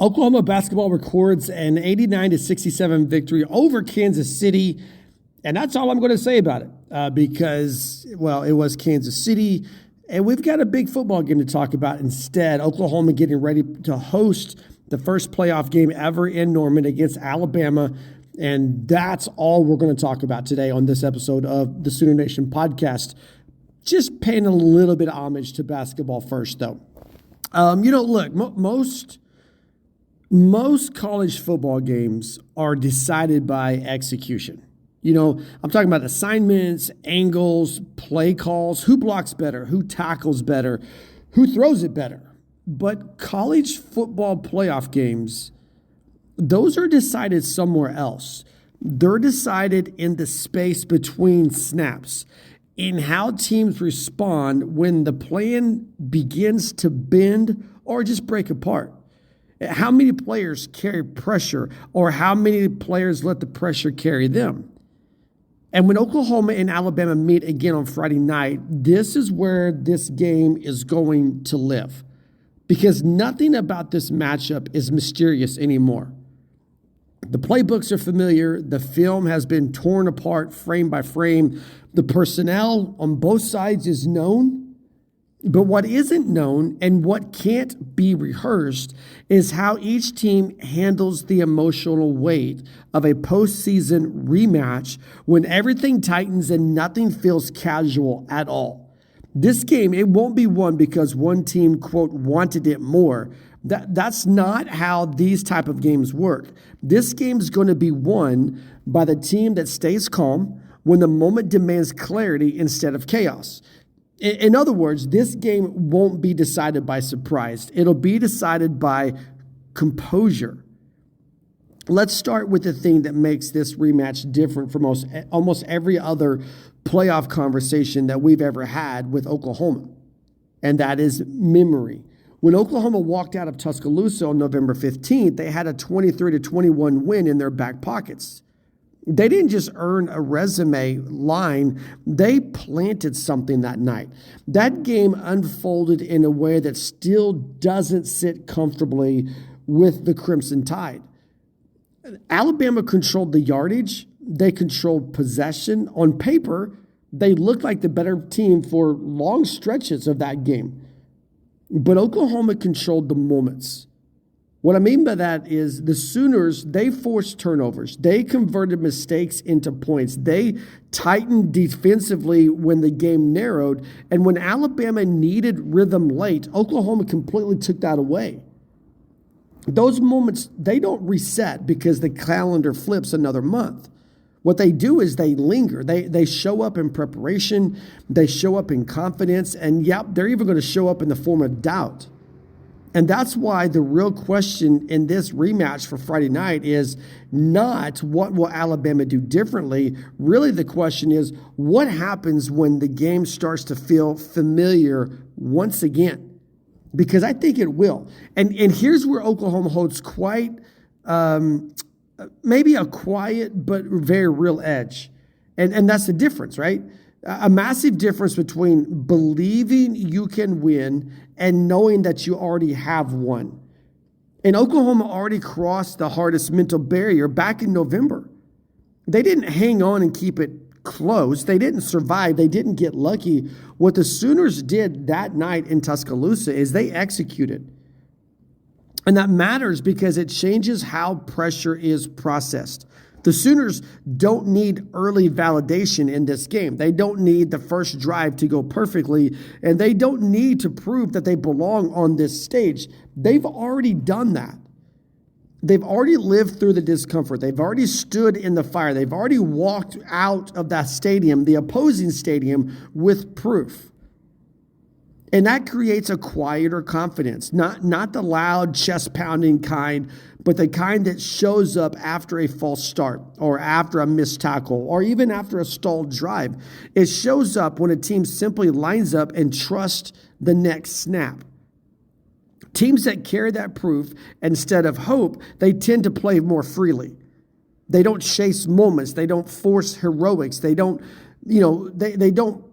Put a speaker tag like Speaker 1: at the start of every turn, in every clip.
Speaker 1: Oklahoma basketball records an 89-67 victory over Kansas City. And that's all I'm going to say about it because, well, it was Kansas City. And we've got a big football game to talk about instead. Oklahoma getting ready to host the first playoff game ever in Norman against Alabama. And that's all we're going to talk about today on this episode of the Sooner Nation podcast. Just paying a little bit of homage to basketball first, though. Look, most college football games are decided by execution. I'm talking about assignments, angles, play calls, who blocks better, who tackles better, who throws it better. But college football playoff games, those are decided somewhere else. They're decided in the space between snaps, in how teams respond when the plan begins to bend or just break apart. How many players carry pressure or how many players let the pressure carry them? And when Oklahoma and Alabama meet again on Friday night, this is where this game is going to live because nothing about this matchup is mysterious anymore. The playbooks are familiar. The film has been torn apart frame by frame. The personnel on both sides is known. But what isn't known and what can't be rehearsed is how each team handles the emotional weight of a postseason rematch when everything tightens and nothing feels casual at all. This game, it won't be won because one team, quote, wanted it more. That's not how these type of games work. This game is going to be won by the team that stays calm when the moment demands clarity instead of chaos. In other words, this game won't be decided by surprise. It'll be decided by composure. Let's start with the thing that makes this rematch different from almost every other playoff conversation that we've ever had with Oklahoma, and that is memory. When Oklahoma walked out of Tuscaloosa on November 15th, they had a 23-21 win in their back pockets. They didn't just earn a resume line, they planted something that night. That game unfolded in a way that still doesn't sit comfortably with the Crimson Tide. Alabama controlled the yardage, they controlled possession. On paper, they looked like the better team for long stretches of that game. But Oklahoma controlled the moments. What I mean by that is the Sooners, they forced turnovers. They converted mistakes into points. They tightened defensively when the game narrowed. And when Alabama needed rhythm late, Oklahoma completely took that away. Those moments, they don't reset because the calendar flips another month. What they do is they linger. They show up in preparation. They show up in confidence. And yep, they're even going to show up in the form of doubt. And that's why the real question in this rematch for Friday night is not what will Alabama do differently. Really, the question is what happens when the game starts to feel familiar once again? Because I think it will. And here's where Oklahoma holds quite maybe a quiet but very real edge. And that's the difference, right? A massive difference between believing you can win and knowing that you already have won. And Oklahoma already crossed the hardest mental barrier back in November. They didn't hang on and keep it close. They didn't survive. They didn't get lucky. What the Sooners did that night in Tuscaloosa is they executed. And that matters because it changes how pressure is processed. The Sooners don't need early validation in this game. They don't need the first drive to go perfectly, and they don't need to prove that they belong on this stage. They've already done that. They've already lived through the discomfort. They've already stood in the fire. They've already walked out of that stadium, the opposing stadium, with proof. And that creates a quieter confidence, not the loud, chest-pounding kind, but the kind that shows up after a false start or after a missed tackle or even after a stalled drive. It shows up when a team simply lines up and trusts the next snap. Teams that carry that proof instead of hope, they tend to play more freely. They don't chase moments. They don't force heroics. They don't, they don't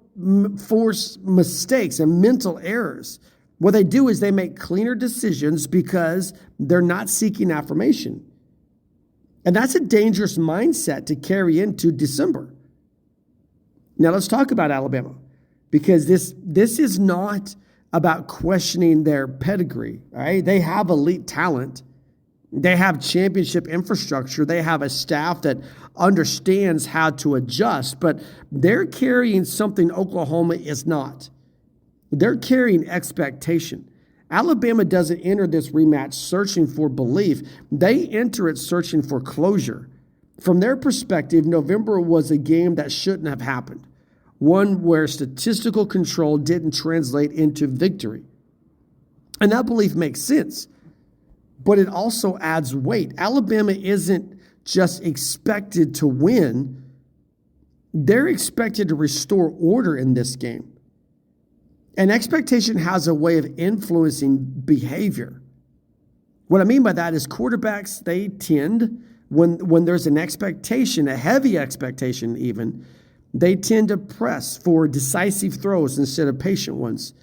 Speaker 1: force mistakes and mental errors. What they do is they make cleaner decisions because they're not seeking affirmation. And that's a dangerous mindset to carry into December. Now let's talk about Alabama, because this is not about questioning their pedigree. All right? They have elite talent. They have championship infrastructure. They have a staff that understands how to adjust, but they're carrying something Oklahoma is not. They're carrying expectation. Alabama doesn't enter this rematch searching for belief. They enter it searching for closure. From their perspective, November was a game that shouldn't have happened, one where statistical control didn't translate into victory. And that belief makes sense, but it also adds weight. Alabama isn't just expected to win. They're expected to restore order in this game. And expectation has a way of influencing behavior. What I mean by that is quarterbacks, they tend, when there's an expectation, a heavy expectation even, they tend to press for decisive throws instead of patient ones.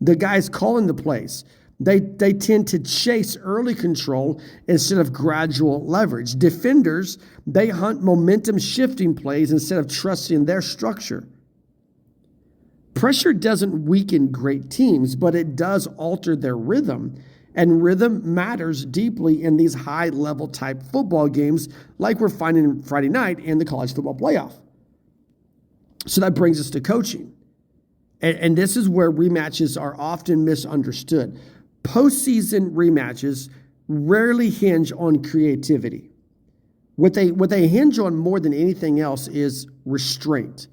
Speaker 1: The guys calling the plays, they tend to chase early control instead of gradual leverage. Defenders, they hunt momentum shifting plays instead of trusting their structure. Pressure doesn't weaken great teams, but it does alter their rhythm. And rhythm matters deeply in these high-level type football games like we're finding Friday night in the college football playoff. So that brings us to coaching. And this is where rematches are often misunderstood. Postseason rematches rarely hinge on creativity. What they hinge on more than anything else is restraint.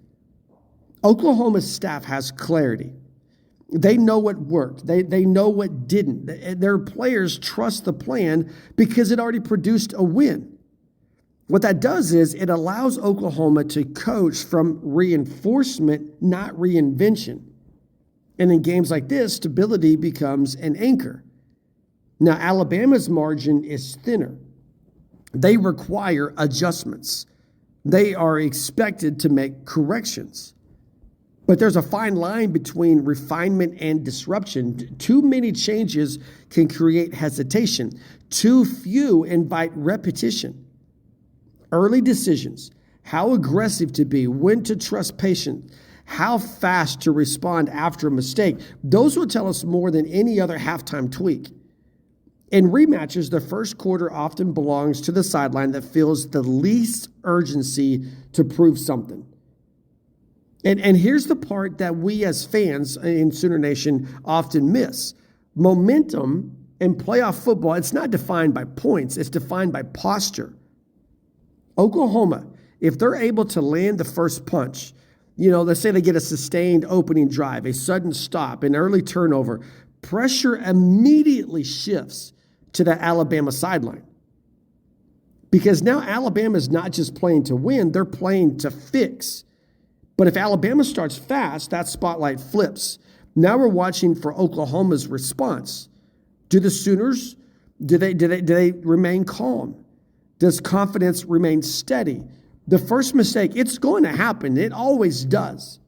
Speaker 1: Oklahoma's staff has clarity. They know what worked. They know what didn't. Their players trust the plan because it already produced a win. What that does is it allows Oklahoma to coach from reinforcement, not reinvention. And in games like this, stability becomes an anchor. Now, Alabama's margin is thinner. They require adjustments. They are expected to make corrections. But there's a fine line between refinement and disruption. Too many changes can create hesitation. Too few invite repetition. Early decisions, how aggressive to be, when to trust patience, how fast to respond after a mistake, those will tell us more than any other halftime tweak. In rematches, the first quarter often belongs to the sideline that feels the least urgency to prove something. And here's the part that we as fans in Sooner Nation often miss. Momentum in playoff football, it's not defined by points, it's defined by posture. Oklahoma, if they're able to land the first punch, let's say they get a sustained opening drive, a sudden stop, an early turnover, pressure immediately shifts to the Alabama sideline. Because now Alabama is not just playing to win, they're playing to fix. But if Alabama starts fast, that spotlight flips. Now we're watching for Oklahoma's response. Do the Sooners, do they remain calm? Does confidence remain steady? The first mistake, it's going to happen. It always does.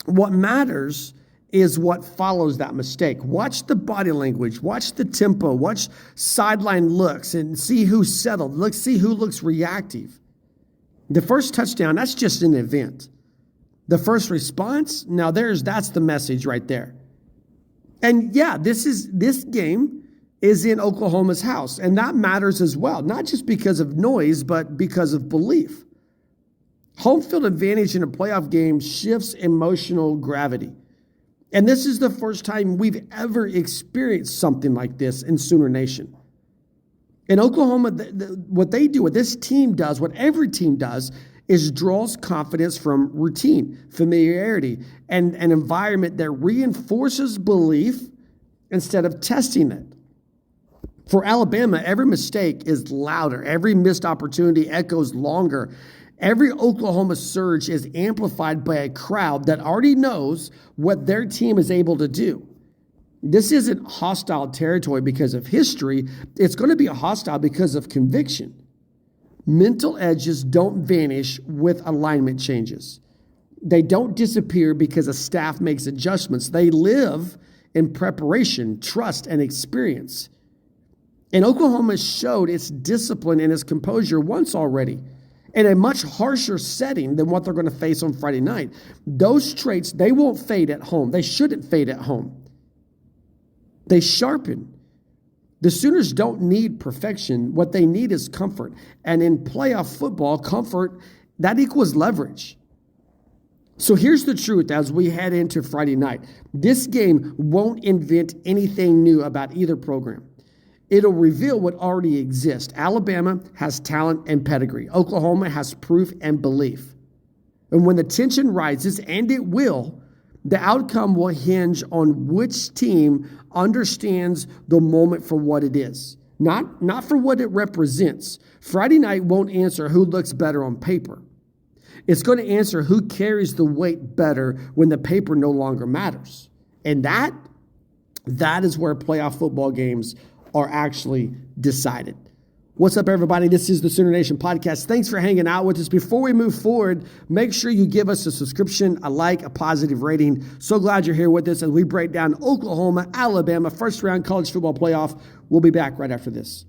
Speaker 1: What matters is what follows that mistake. Watch the body language. Watch the tempo. Watch sideline looks and see who's settled. See who looks reactive. The first touchdown, that's just an event. The first response, now that's the message right there. And yeah, this game is in Oklahoma's house, and that matters as well, not just because of noise, but because of belief. Home field advantage in a playoff game shifts emotional gravity. And this is the first time we've ever experienced something like this in Sooner Nation. In Oklahoma, what they do, what this team does, what every team does, is draws confidence from routine, familiarity, and an environment that reinforces belief instead of testing it. For Alabama, every mistake is louder. Every missed opportunity echoes longer. Every Oklahoma surge is amplified by a crowd that already knows what their team is able to do. This isn't hostile territory because of history. It's going to be a hostile because of conviction. Mental edges don't vanish with alignment changes. They don't disappear because a staff makes adjustments. They live in preparation, trust, and experience. And Oklahoma showed its discipline and its composure once already in a much harsher setting than what they're going to face on Friday night. Those traits, they won't fade at home. They shouldn't fade at home. They sharpen. The Sooners don't need perfection. What they need is comfort. And in playoff football, comfort, that equals leverage. So here's the truth as we head into Friday night. This game won't invent anything new about either program. It'll reveal what already exists. Alabama has talent and pedigree. Oklahoma has proof and belief. And when the tension rises, and it will, the outcome will hinge on which team understands the moment for what it is, not for what it represents. Friday night won't answer who looks better on paper. It's going to answer who carries the weight better when the paper no longer matters. And that is where playoff football games are actually decided. What's up, everybody? This is the Sooner Nation Podcast. Thanks for hanging out with us. Before we move forward, make sure you give us a subscription, a like, a positive rating. So glad you're here with us as we break down Oklahoma, Alabama, first round college football playoff. We'll be back right after this.